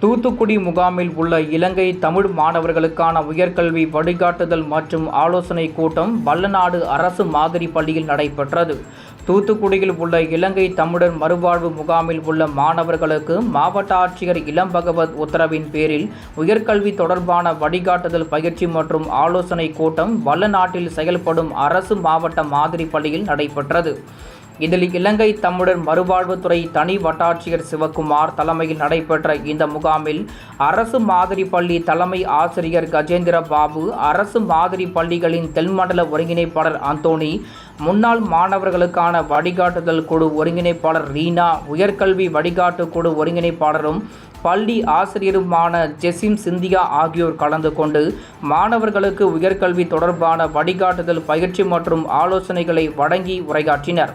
தூத்துக்குடி முகாமில் உள்ள இலங்கை தமிழ் மாணவர்களுக்கான உயர்கல்வி வழிகாட்டுதல் மற்றும் ஆலோசனை கூட்டம் வல்லநாடு அரசு மாதிரி பள்ளியில் நடைபெற்றது. தூத்துக்குடியில் உள்ள இலங்கை தமிழர் மறுவாழ்வு முகாமில் உள்ள மாணவர்களுக்கு மாவட்ட ஆட்சியர் இளம்பகவத் உத்தரவின் பேரில் உயர்கல்வி தொடர்பான வழிகாட்டுதல் பயிற்சி மற்றும் ஆலோசனை கூட்டம் வல்லநாட்டில் செயல்படும் அரசு மாவட்ட மாதிரி பள்ளியில் நடைபெற்றது. இதில் இலங்கை தமிழர் மறுவாழ்வுத்துறை தனி வட்டாட்சியர் சிவக்குமார் தலைமையில் நடைபெற்ற இந்த முகாமில் அரசு மாதிரி பள்ளி தலைமை ஆசிரியர் கஜேந்திர பாபு, அரசு மாதிரி பள்ளிகளின் தென்மண்டல ஒருங்கிணைப்பாளர் அந்தோணி, முன்னாள் மாணவர்களுக்கான வழிகாட்டுதல் குழு ஒருங்கிணைப்பாளர் ரீனா, உயர்கல்வி வழிகாட்டு குழு ஒருங்கிணைப்பாளரும் பள்ளி ஆசிரியருமான ஜெசிம் சிந்தியா ஆகியோர் கலந்து கொண்டு மாணவர்களுக்கு உயர்கல்வி தொடர்பான வழிகாட்டுதல் பயிற்சி மற்றும் ஆலோசனைகளை வழங்கி உரையாற்றினர்.